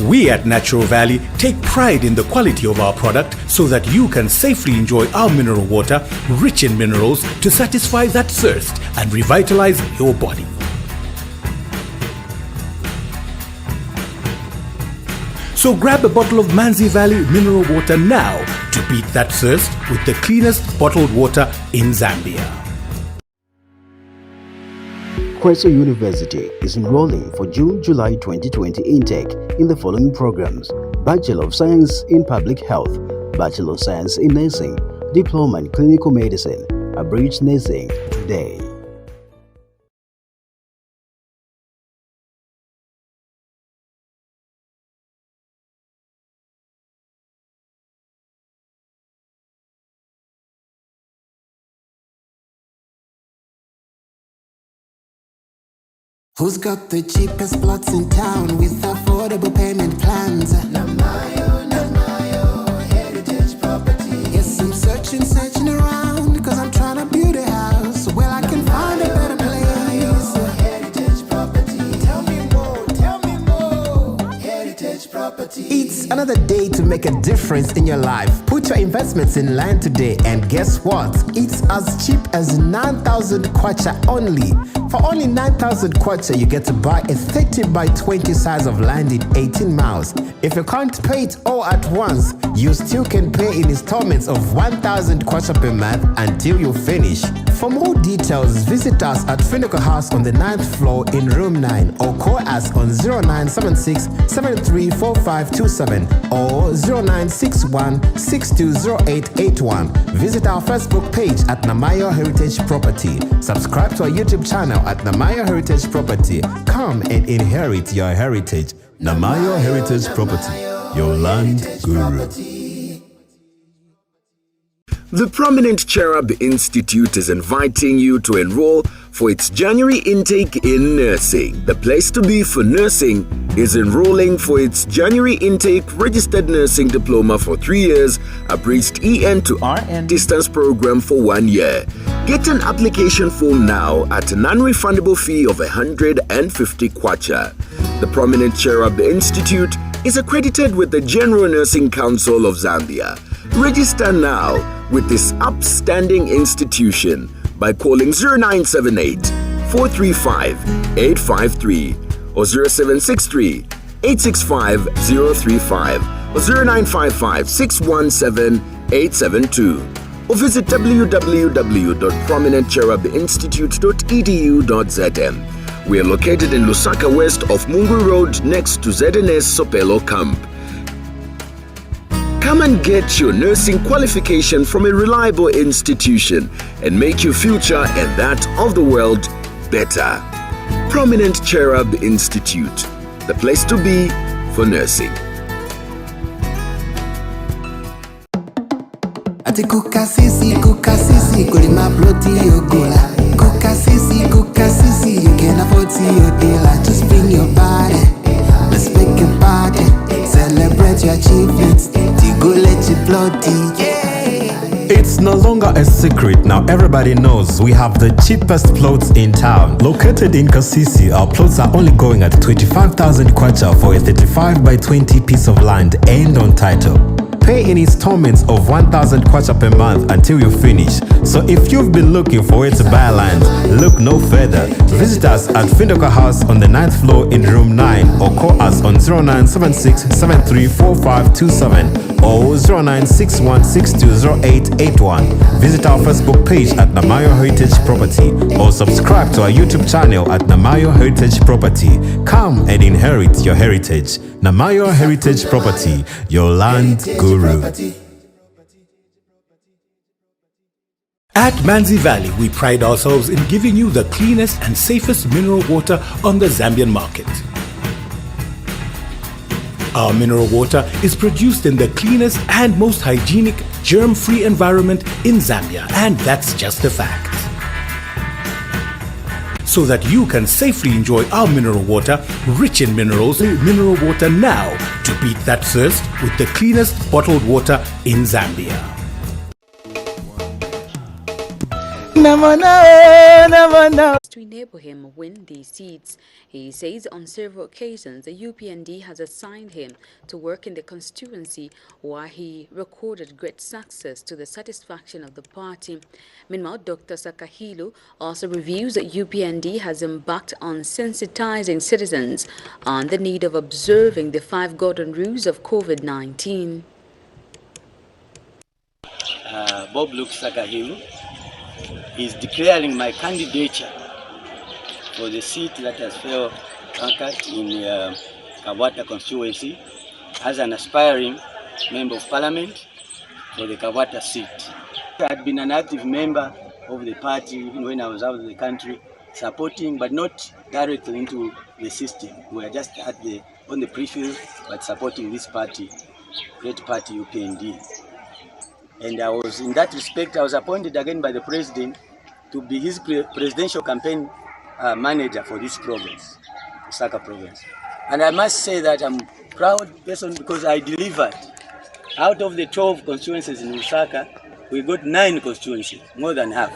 We at Natural Valley take pride in the quality of our product so that you can safely enjoy our mineral water rich in minerals to satisfy that thirst and revitalize your body. So grab a bottle of Manzi Valley mineral water now to beat that thirst with the cleanest bottled water in Zambia. Kwesa University is enrolling for June-July 2020 intake in the following programs: Bachelor of Science in Public Health, Bachelor of Science in Nursing, Diploma in Clinical Medicine, Abridged Nursing today. Who's got the cheapest plots in town with affordable payment plans? Namayo, Heritage Property. Yes, I'm searching around, cause I'm trying to build a house where I can find a better place. Heritage Property. Tell me more. Heritage Property. It's another day to make a difference in your life. Put your investments in land today, and guess what? It's as cheap as 9,000 kwacha only. For only 9,000 kwacha, you get to buy a 30 by 20 size of land in 18 miles. If you can't pay it all at once, you still can pay in installments of 1,000 kwacha per month until you finish. For more details, visit us at Finneco House on the 9th floor in room 9 or call us on 0976 734527 or 0961 620881. Visit our Facebook page at Namayo Heritage Property. Subscribe to our YouTube channel at Namayo Heritage Property. Come and inherit your heritage. Namayo Heritage Property, your land guru. The Prominent Cherub Institute is inviting you to enroll for its January intake in nursing. The place to be for nursing is enrolling for its January intake registered nursing diploma for 3 years, abridged EN to RN distance program for 1 year. Get an application form now at a non-refundable fee of 150 kwacha. The Prominent Cherub Institute is accredited with the General Nursing Council of Zambia. Register now with this upstanding institution by calling 0978 435 853 or 0763 865 035 or 0955 617 872 or visit www.prominentcherubinstitute.edu.zm. We are located in Lusaka West of Mungu Road next to ZNS Sopelo Camp. Come and get your nursing qualification from a reliable institution and make your future and that of the world better. Prominent Cherub Institute, the place to be for nursing. Ati kukasisi, kulima ploti yogola. Kukasisi, you can afford to your dealer. Just bring your body, let's make a party. Celebrate your achievements. It's no longer a secret, now everybody knows we have the cheapest plots in town. Located in Kasisi, our plots are only going at 25,000 kwacha for a 35 by 20 piece of land and on title. Pay in installments of 1,000 kwacha per month until you finish. So if you've been looking for where to buy land, look no further. Visit us at Finneco House on the 9th floor in room 9 or call us on 0976 734527 or 0961 620881. Visit our Facebook page at Namayo Heritage Property or subscribe to our YouTube channel at Namayo Heritage Property. Come and inherit your heritage. Namayo Heritage Property, your land guru. At Manzi Valley, we pride ourselves in giving you the cleanest and safest mineral water on the Zambian market. Our mineral water is produced in the cleanest and most hygienic, germ-free environment in Zambia, and that's just a fact. So that you can safely enjoy our mineral water rich in minerals, mineral water now to beat that thirst with the cleanest bottled water in Zambia. To enable him win these seats. He says on several occasions the UPND has assigned him to work in the constituency where he recorded great success to the satisfaction of the party. Meanwhile, Dr. Sakahilu also reviews that UPND has embarked on sensitizing citizens on the need of observing the 5 golden rules of COVID-19. Bob Luke Sakahilu is declaring my candidature for the seat that has fell vacant in Kabwata constituency as an aspiring member of parliament for the Kabwata seat. I had been an active member of the party even when I was out of the country, supporting but not directly into the system. We were just on the periphery but supporting this party, great party UPND. And I was, in that respect, I was appointed again by the president to be his presidential campaign manager for this province, Lusaka province. And I must say that I'm a proud person because I delivered. Out of the 12 constituencies in Lusaka, we got 9 constituencies, more than half.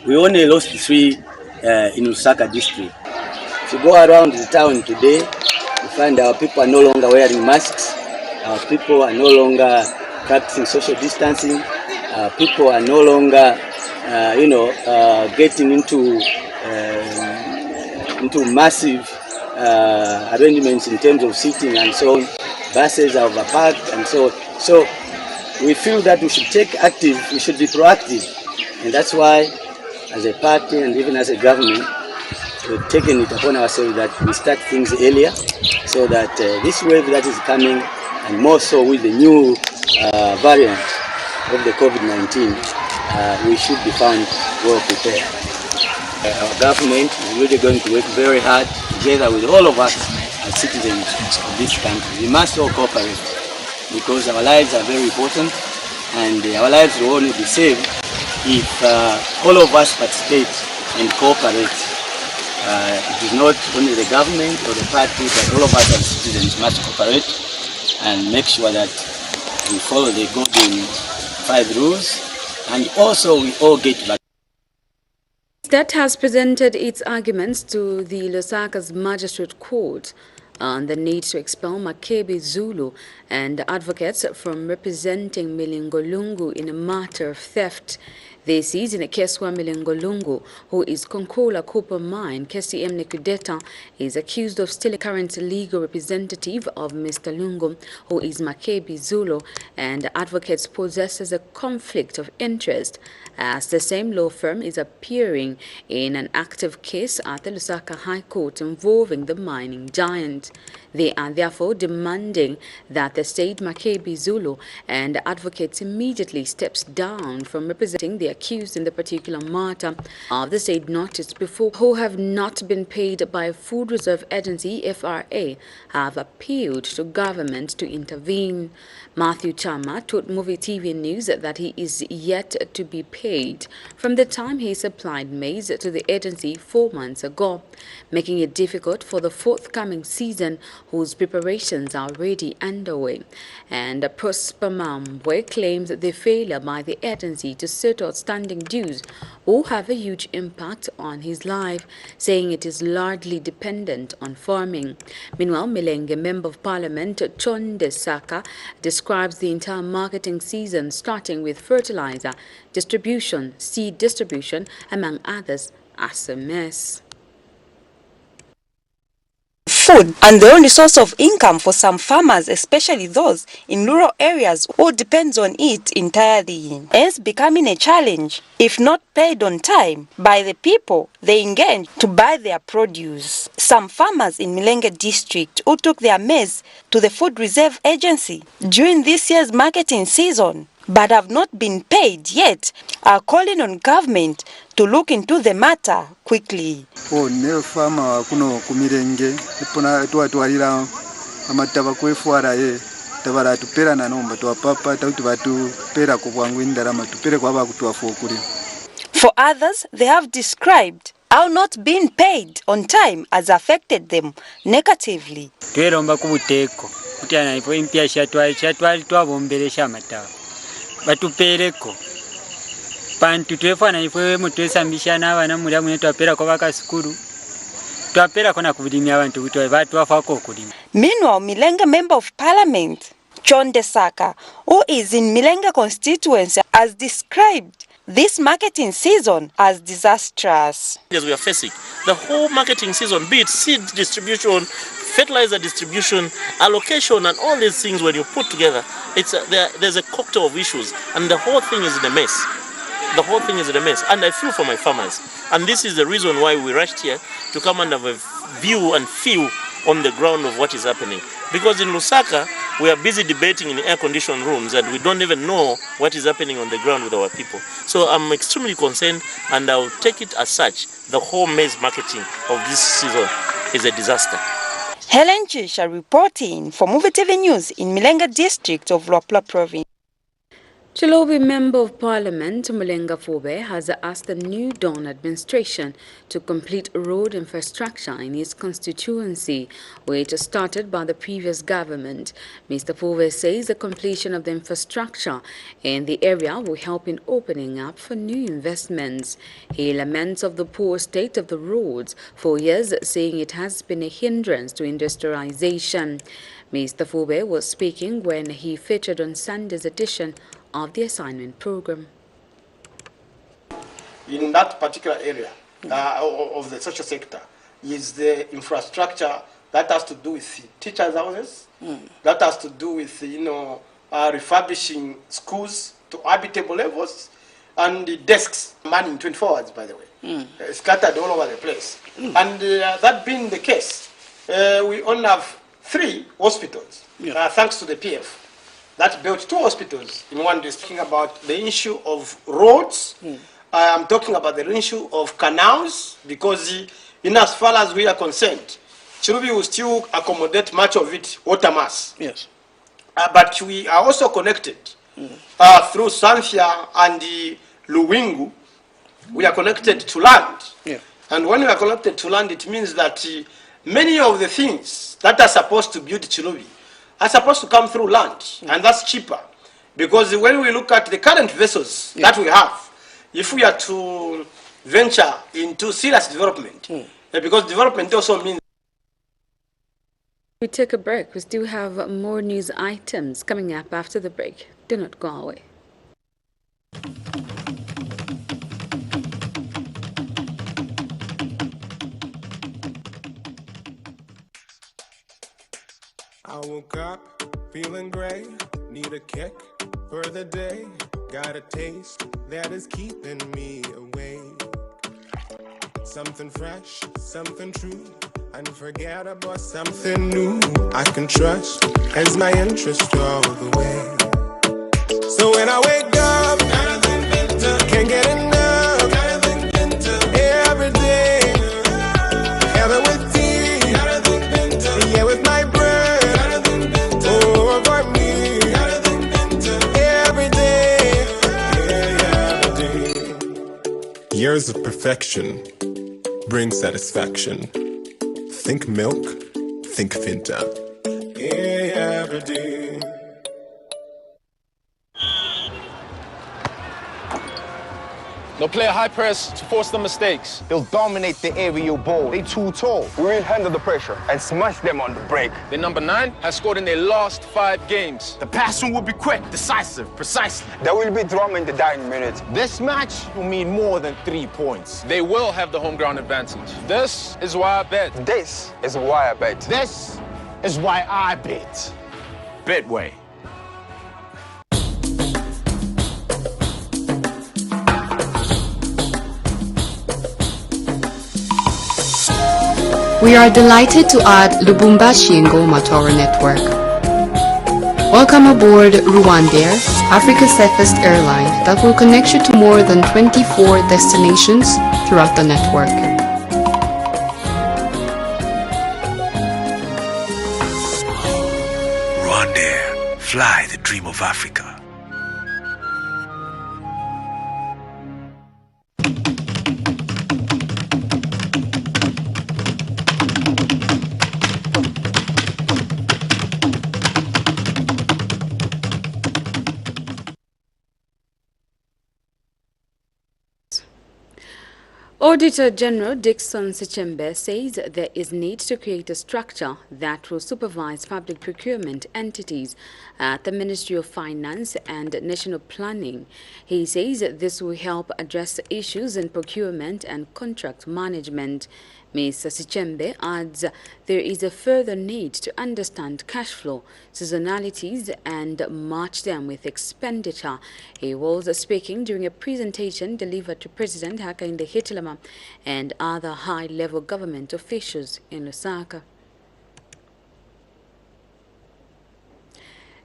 We only lost 3 in Lusaka district. If you go around the town today, you find our people are no longer wearing masks, our people are no longer practicing social distancing, people are no longer, getting into massive arrangements in terms of seating and so on. Buses are overpacked and so on. So we feel that we should take active, we should be proactive. And that's why, as a party and even as a government, we've taken it upon ourselves that we start things earlier so that this wave that is coming, and more so with the new variant of the COVID-19, we should be found well prepared. Our government is really going to work very hard together with all of us as citizens of this country. We must all cooperate because our lives are very important and our lives will only be saved if all of us participate and cooperate. It is not only the government or the party, but all of us as citizens must cooperate and make sure that we follow the golden 5 rules and also we all get vaccinated. That has presented its arguments to the Lusaka's Magistrate Court on the need to expel Makebi Zulu and advocates from representing Milingolungu in a matter of theft. This is in a case where Milingolungu, who is Konkola Copper Mine, KCM Nekudeta, is accused of stealing current legal representative of Mr. Lungu, who is Makebi Zulu, and advocates possesses a conflict of interest as the same law firm is appearing in an active case at the Lusaka High Court involving the mining giant. They are therefore demanding that the state Makebi Zulu and advocates immediately steps down from representing the accused in the particular matter of the state noticed before, who have not been paid by Food Reserve Agency FRA, have appealed to government to intervene. Matthew Chama told Muvi TV News that he is yet to be paid from the time he supplied maize to the agency 4 months ago, making it difficult for the forthcoming season, whose preparations are already underway. And Prosper Mambwe claims the failure by the agency to settle outstanding dues will have a huge impact on his life, saying it is largely dependent on farming. Meanwhile, Milenge Member of Parliament Chonde Saka describes the entire marketing season starting with fertilizer distribution, seed distribution, among others, as a mess. Food and the only source of income for some farmers, especially those in rural areas who depends on it entirely, hence becoming a challenge if not paid on time by the people they engage to buy their produce. Some farmers in Milenge district who took their maize to the Food Reserve Agency during this year's marketing season but have not been paid yet are calling on government to look into the matter quickly. Ne farmer kuno kumirenge ipona twatwalira amataba kwefwara ye tabara tupera na nomba twapapa tatu pera kubwangu indarama tupere kwa bakutwafu okuli. For others, they have described how not being paid on time has affected them negatively. Tweromba kubuteko kutiana ipo impia shatwali twabombelesha amatawa batupereko pantu twefana ifwe mutwesambisha n'abana muri amwe twapera ko bakasukuru twapera kona kubulimya abantu kuti batwafako kulima. Meanwhile, Milenga Member of Parliament John Desaka, who is in Milenga constituency, has described this marketing season as disastrous. As we are facing, the whole marketing season, be it seed distribution, fertilizer distribution, allocation, and all these things, when you put together, there's a cocktail of issues, and the whole thing is in a mess. The whole thing is in a mess, and I feel for my farmers. And this is the reason why we rushed here to come and have a view and feel on the ground of what is happening. Because in Lusaka, we are busy debating in air-conditioned rooms, and we don't even know what is happening on the ground with our people. So I'm extremely concerned, and I'll take it as such. The whole maize marketing of this season is a disaster. Helen Chisha reporting for Muvi TV News in Milenga district of Luapula province. Chilobi Member of Parliament Mulenga Fobe has asked the new Dawn administration to complete road infrastructure in his constituency, which started by the previous government. Mr. Fobe says the completion of the infrastructure in the area will help in opening up for new investments. He laments of the poor state of the roads for years, saying it has been a hindrance to industrialization. Mr. Fobe was speaking when he featured on Sunday's edition of the assignment program. In that particular area of the social sector is the infrastructure that has to do with teachers' houses, that has to do with refurbishing schools to habitable levels, and the desks manning 24 hours, by the way, scattered all over the place. And that being the case, we only have 3 hospitals, thanks to the PF. That built 2 hospitals in one district. Talking about the issue of roads, I'm talking about the issue of canals, because in as far as we are concerned, Chilubi will still accommodate much of it water mass. Yes. But we are also connected through Zambia and Luwingu. We are connected to land. Yeah. And when we are connected to land, it means that many of the things that are supposed to build Chilubi are supposed to come through land, and that's cheaper. Because when we look at the current vessels that we have, if we are to venture into serious development, because development also means... We take a break. We still have more news items coming up after the break. Do not go away. I woke up feeling great, need a kick for the day. Got a taste that is keeping me awake. Something fresh, something true, unforgettable, something new. I can trust as my interest all the way. So when I wake up, can't get enough. Every day, ever with tea, yeah, with my years of perfection bring satisfaction. Think milk, think Finta. Every day. They'll play a high press to force the mistakes. They'll dominate the aerial ball. They too tall. We'll handle the pressure and smash them on the break. The number 9 has scored in their last 5 games. The passing will be quick, decisive, precisely. There will be drama in the dying minutes. This match will mean more than 3 points. They will have the home ground advantage. This is why I bet. This is why I bet. This is why I bet. Betway. We are delighted to add Lubumbashi and Goma to our network. Welcome aboard Rwandair, Africa's safest airline that will connect you to more than 24 destinations throughout the network. Rwandair, fly the dream of Africa. Auditor General Dixon Sichembe says there is need to create a structure that will supervise public procurement entities at the Ministry of Finance and National Planning. He says this will help address issues in procurement and contract management. Ms. Sichembe adds there is a further need to understand cash flow, seasonalities, and match them with expenditure. He was speaking during a presentation delivered to President Hakainde Hichilema and other high-level government officials in Lusaka.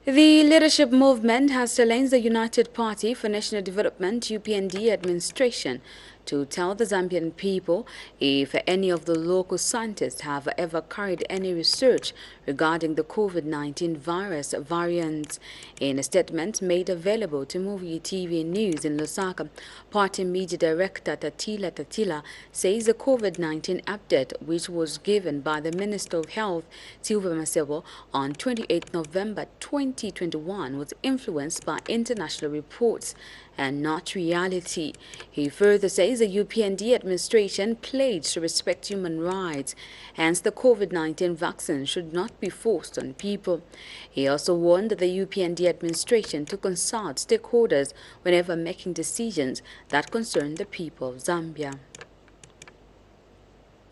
The leadership movement has challenged the United Party for National Development UPND administration to tell the Zambian people if any of the local scientists have ever carried any research regarding the COVID-19 virus variants. In a statement made available to Muvi TV News in Lusaka, party media director Tatila says the COVID-19 update, which was given by the Minister of Health, Silva Masebo, on 28 November 2021 was influenced by international reports and not reality. He further says the UPND administration pledged to respect human rights, hence the COVID-19 vaccine should not be forced on people. He also warned the UPND administration to consult stakeholders whenever making decisions that concern the people of Zambia.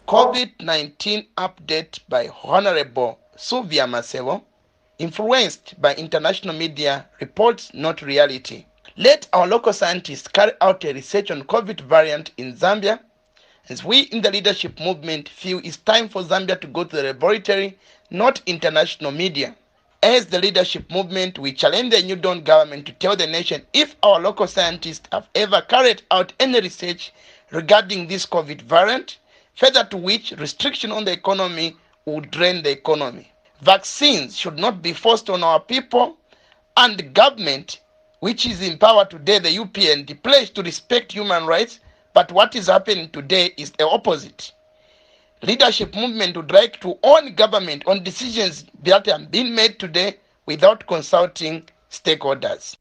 COVID-19 update by Honorable Sylvia Masebo, influenced by international media reports, not reality. Let our local scientists carry out a research on COVID variant in Zambia, as we in the leadership movement feel it's time for Zambia to go to the laboratory, not international media. As the leadership movement, we challenge the New Dawn government to tell the nation if our local scientists have ever carried out any research regarding this COVID variant, further to which restriction on the economy would drain the economy. Vaccines should not be forced on our people, and the government, which is in power today, the UPND, pledged to respect human rights, but what is happening today is the opposite. Leadership movement would like to own government on decisions that have been made today without consulting stakeholders.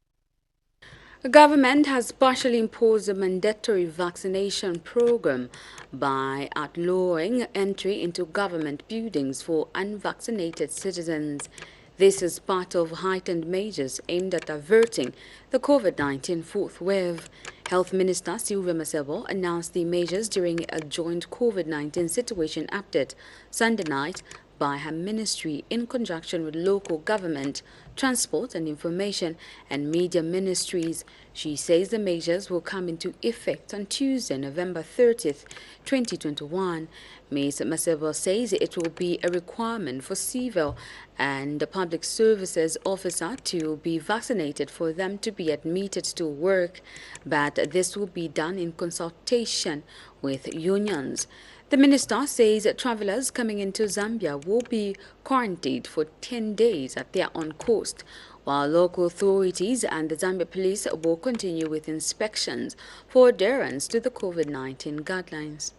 The government has partially imposed a mandatory vaccination program by outlawing entry into government buildings for unvaccinated citizens. This is part of heightened measures aimed at averting the COVID-19 fourth wave. Health Minister Silva Masebo announced the measures during a joint COVID-19 situation update Sunday night by her ministry in conjunction with local government, transport and information and media ministries. She says the measures will come into effect on Tuesday, November 30th, 2021. Ms. Masebo says it will be a requirement for civil and public services officer to be vaccinated for them to be admitted to work, but this will be done in consultation with unions. The minister says travelers coming into Zambia will be quarantined for 10 days at their own cost, while local authorities and the Zambia police will continue with inspections for adherence to the COVID-19 guidelines.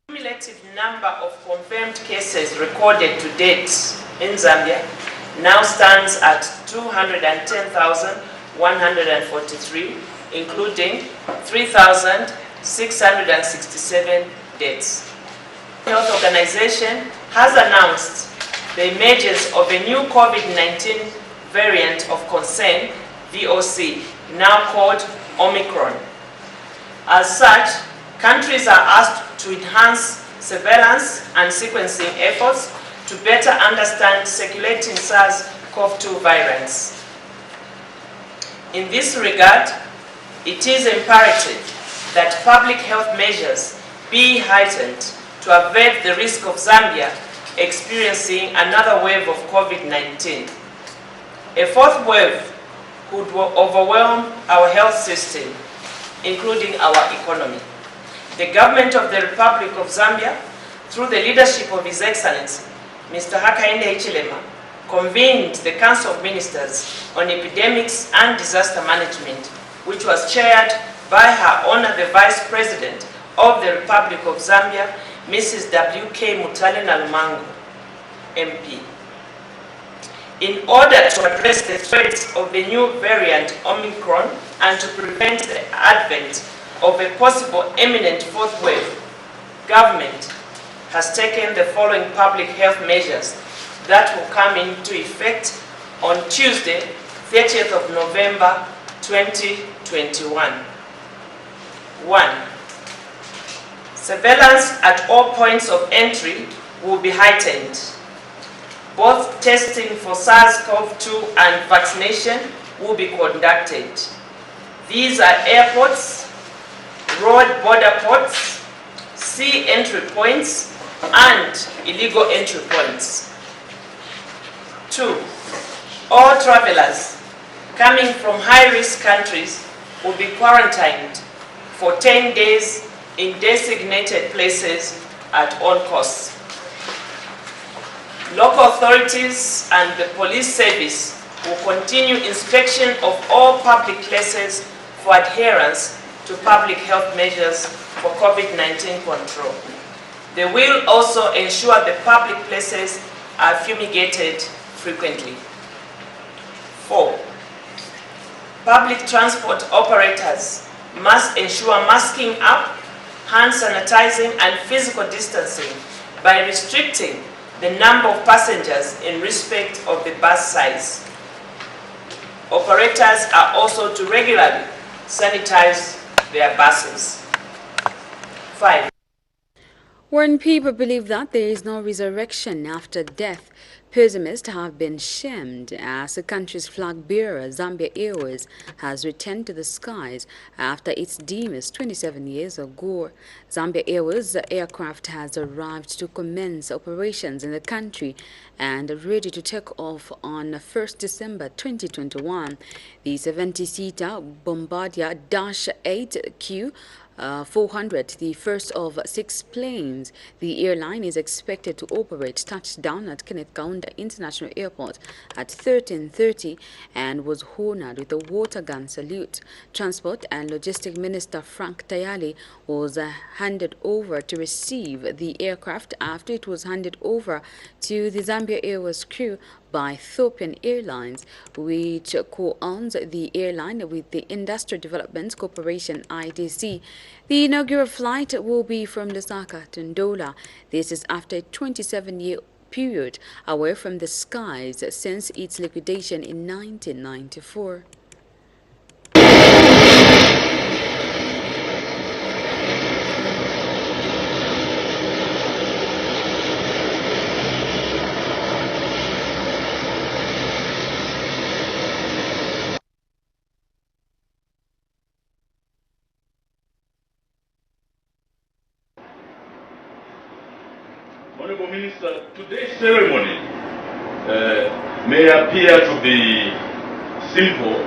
The cumulative number of confirmed cases recorded to date in Zambia now stands at 210,143, including 3,667 deaths. The Health Organization has announced the emergence of a new COVID-19 variant of concern, VOC, now called Omicron. As such, countries are asked to enhance surveillance and sequencing efforts to better understand circulating SARS-CoV-2 variants. In this regard, it is imperative that public health measures be heightened to avert the risk of Zambia experiencing another wave of COVID-19. A fourth wave could overwhelm our health system, including our economy. The government of the Republic of Zambia, through the leadership of His Excellency, Mr. Hakainde Hichilema, convened the Council of Ministers on Epidemics and Disaster Management, which was chaired by Her Honor the Vice President of the Republic of Zambia, Mrs. W.K. Mutale Nalumango, MP. In order to address the threats of the new variant Omicron and to prevent the advent of a possible imminent fourth wave, government has taken the following public health measures that will come into effect on Tuesday, 30th of November 2021. 1. Surveillance at all points of entry will be heightened. Both testing for SARS-CoV-2 and vaccination will be conducted. These are airports, road border ports, sea entry points, and illegal entry points. 2. All travelers coming from high-risk countries will be quarantined for 10 days in designated places at all costs. Local authorities and the police service will continue inspection of all public places for adherence to public health measures for COVID-19 control. They will also ensure the public places are fumigated frequently. 4. Public transport operators must ensure masking up, hand sanitizing, and physical distancing by restricting the number of passengers in respect of the bus size. Operators are also to regularly sanitize their buses. 5. When people believe that there is no resurrection after death, pessimists have been shamed as the country's flag bearer, Zambia Airways, has returned to the skies after its demise 27 years ago. Zambia Airways aircraft has arrived to commence operations in the country and ready to take off on 1st December 2021. The 70-seater Bombardier Dash 8Q 400, the first of 6 planes. The airline is expected to operate touchdown at Kenneth Kaunda International Airport at 13:30 and was honored with a water gun salute. Transport and Logistics Minister Frank Tayali was handed over to receive the aircraft after it was handed over to the Zambia Airways crew by Ethiopian Airlines, which co-owns the airline with the Industrial Development Corporation (IDC). The inaugural flight will be from Lusaka to Ndola. This is after a 27-year period away from the skies since its liquidation in 1994. Honorable Minister, today's ceremony may appear to be simple,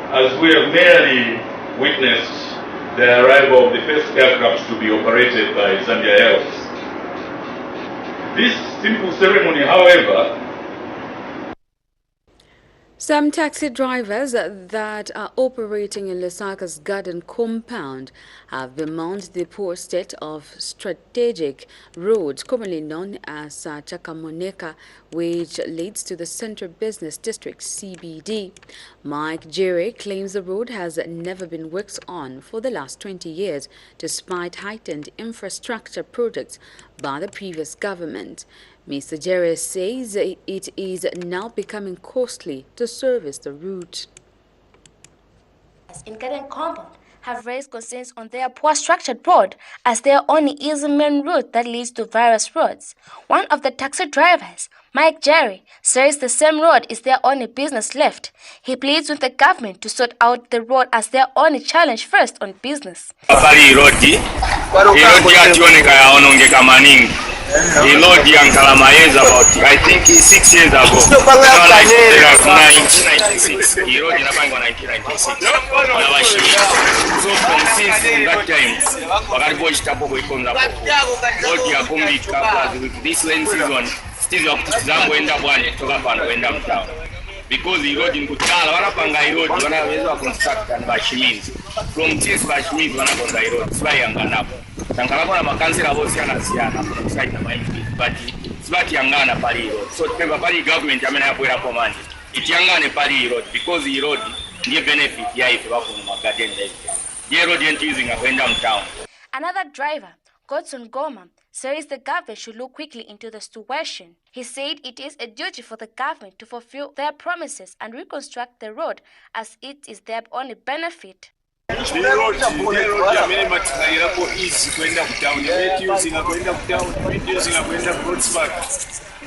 as we have merely witnessed the arrival of the first aircraft to be operated by Zambia Airways. This simple ceremony, however, some taxi drivers that are operating in Lusaka's garden compound have bemoaned the poor state of strategic roads, commonly known as Chakamoneka, which leads to the Central Business District (CBD). Mike Jerry claims the road has never been worked on for the last 20 years, despite heightened infrastructure projects by the previous government. Mr. Jerry says it is now becoming costly to service the route. In Garden Compound have raised concerns on their poor structured road as their only easy main route that leads to various roads. One of the taxi drivers, Mike Jerry, says the same road is their only business left. He pleads with the government to sort out the road as their only challenge first on business. The Lord Yankalamaez about, I think, 6 years ago. So from since that time, with this rain season, still because the road in Kutala, Wanapanga road, Wanaweza construct and Bashimiz. From this Bashimiz, Wanapanga road, Swayangana. Tankalakona makansela bosi anasiana from side na maiki, but Swati Yangana Pali road. So the Pali government, I mean, I put up a money. It's Yangane Pali road because the road give benefit, yeah, if you have on Magaden. road yentuizi ngakwenda mtown. Another driver, Godson Goma, says the government should look quickly into the situation. He said it is a duty for the government to fulfill their promises and reconstruct the road as it is their only benefit.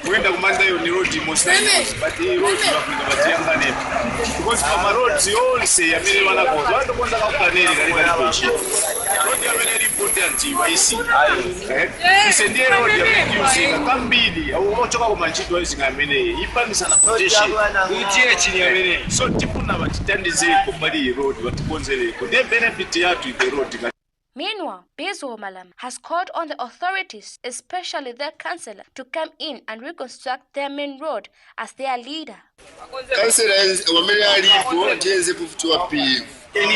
Kwenda kumandayo ni road most but the road batiyangane because kama roads yose yamene wanakoza wando kwanza kakukaneli kali kali road yamene important waisi isendie road yamene usika kambili au ochoka ku manchito waisi amene ipangisa na protection utie chini yamene so tipuna batitandize ko bali road batikonzele ko the benefit yatu the road. Meanwhile, Bizo Malam has called on the authorities, especially their councillor, to come in and reconstruct their main road as their leader. Councillors wamene alipo tenze kufutwa PF.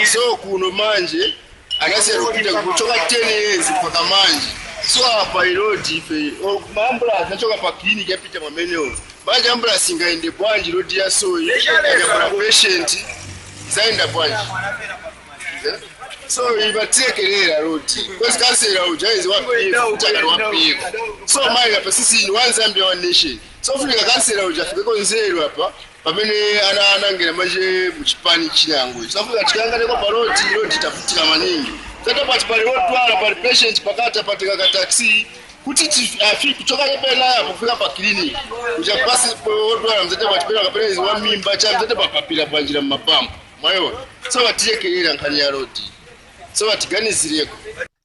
So kuno manje anasema kupita kutoka 10 years mpaka manje. So hapa road ife ambulance nachoka pa clinic yapita mamenyo. Manje ambulance ingaende bwanji road ya so ya patient zaenda bwanji. So ibatekelera road because councillor ujayizi wa PF so mali hapa sisi ni one Zambia one nation so fika councillor ujafika konzero hapa pamene anangena manje muchipani chinango so fika tikangane kwa road itafutika maningi sasa pati pale road twala pale patient pakata patika ka taxi kuti afiki kutoka pela hapo kufika pa clinic ujapasi road twala mzete pati pela kapelezi wa mimba cha mzete papapila banjira mapambo mayo so watiyekelera nkani ya road.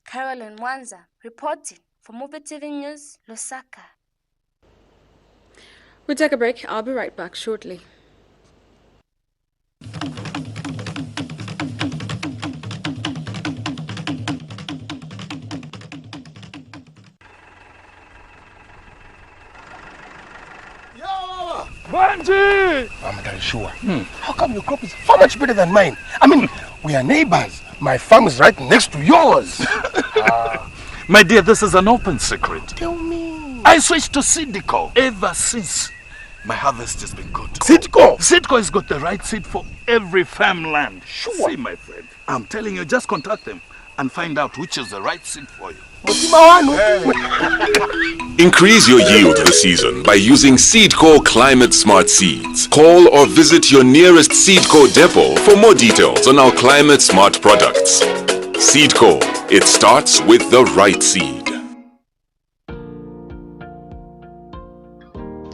Carolyn Mwanza reporting for Muvi TV News, Lusaka. We'll take a break. I'll be right back shortly. Banji! I'm not sure. How come your crop is so much better than mine? I mean, we are neighbors. My farm is right next to yours. My dear, this is an open secret. Tell me. I switched to Sidco ever since. My harvest has been good. Sidco? Sidco has got the right seed for every farmland. Sure. See, my friend, I'm telling you, just contact them and find out which is the right seed for you. Increase your yield this season by using Seedco Climate Smart Seeds. Call or visit your nearest Seedco depot for more details on our Climate Smart products. Seedco, it starts with the right seed.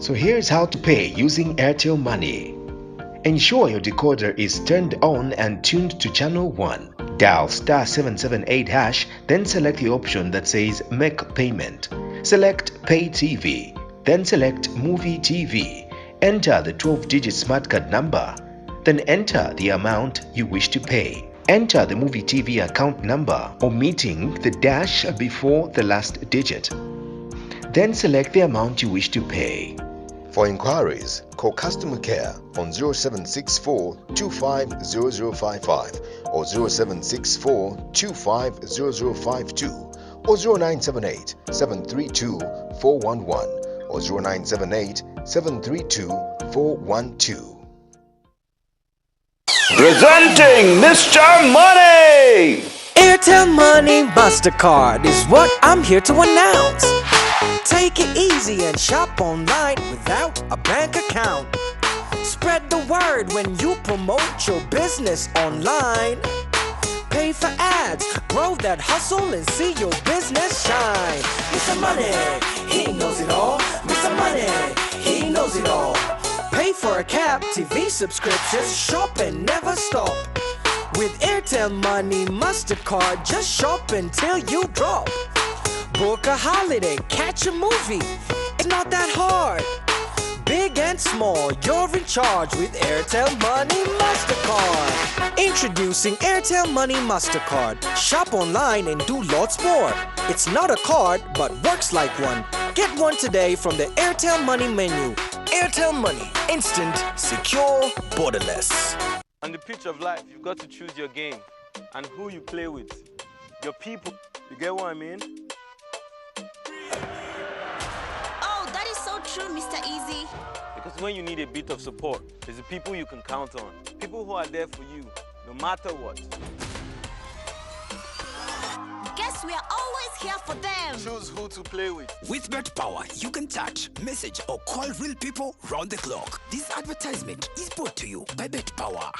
So here's how to pay using Airtel Money. Ensure your decoder is turned on and tuned to channel 1. Dial *778#, then select the option that says Make Payment. Select Pay TV, then select Movie TV. Enter the 12-digit smart card number, then enter the amount you wish to pay. Enter the Movie TV account number, omitting the dash before the last digit. Then select the amount you wish to pay. For inquiries, call customer care on 0764 250055 or 0764 250052 or 0978 732 411 or 0978 732 412. Presenting Mr. Money! Airtel Money MasterCard is what I'm here to announce. Take it easy and shop online without a bank account. Spread the word when you promote your business online. Pay for ads, grow that hustle and see your business shine. Mr. Money, he knows it all. Mr. Money, he knows it all. Pay for a cab, TV subscriptions, shop and never stop. With Airtel Money MasterCard, just shop until you drop. Book a holiday, catch a movie, it's not that hard. Big and small, you're in charge with Airtel Money MasterCard. Introducing Airtel Money MasterCard. Shop online and do lots more. It's not a card, but works like one. Get one today from the Airtel Money menu. Airtel Money, instant, secure, borderless. On the pitch of life, you've got to choose your game and who you play with. Your people, you get what I mean? Oh, that is so true, Mr. Easy. Because when you need a bit of support, there's the people you can count on. People who are there for you, no matter what. us. We are always here for them. Choose who to play with. With Bet Power, you can chat, message, or call real people round the clock. This advertisement is brought to you by Bet Power.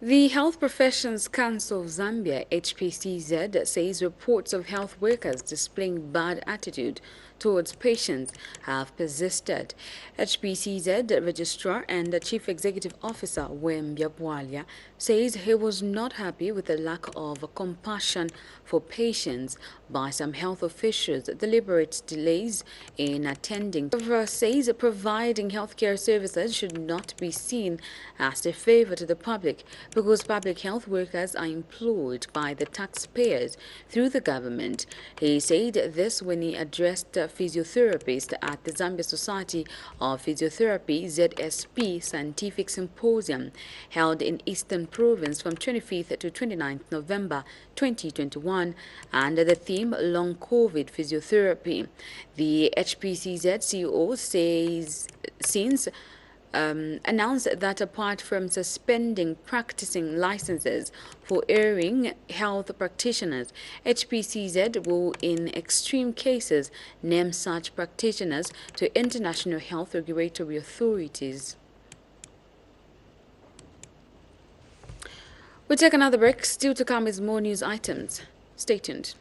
The Health Professions Council of Zambia, HPCZ, says reports of health workers displaying bad attitude towards patients have persisted. HPCZ Registrar and Chief Executive Officer Wembia Bwalia says he was not happy with the lack of compassion for patients by some health officials, deliberate delays in attending. However, says providing healthcare services should not be seen as a favor to the public because public health workers are employed by the taxpayers through the government. He said this when he addressed physiotherapists at the Zambia Society of Physiotherapy ZSP Scientific Symposium held in Eastern Province from 25th to 29th November 2021 under the theme Long COVID Physiotherapy. The HPCZ CEO says since announced that apart from suspending practicing licenses for erring health practitioners, HPCZ will, in extreme cases, name such practitioners to international health regulatory authorities. We'll take another break. Still to come is more news items. Stay tuned.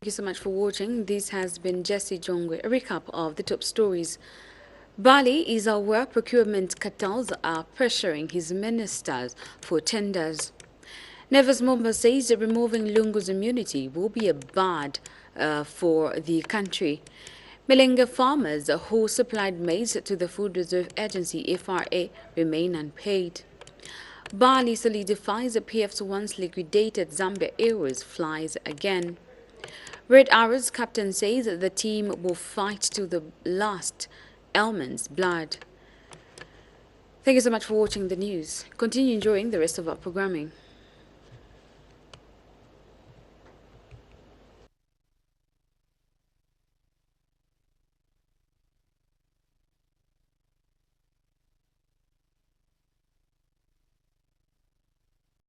Thank you so much for watching. This has been Jesse Jongwe. A recap of the top stories. Bali is aware procurement cartels are pressuring his ministers for tenders. Neves Mumba says removing Lungu's immunity will be a bad for the country. Melenga farmers who supplied maize to the Food Reserve Agency FRA remain unpaid. Bali solidifies the PF's once liquidated Zambia Airways flies again. Red Arrows captain says the team will fight to the last Elman's blood. Thank you so much for watching the news. Continue enjoying the rest of our programming.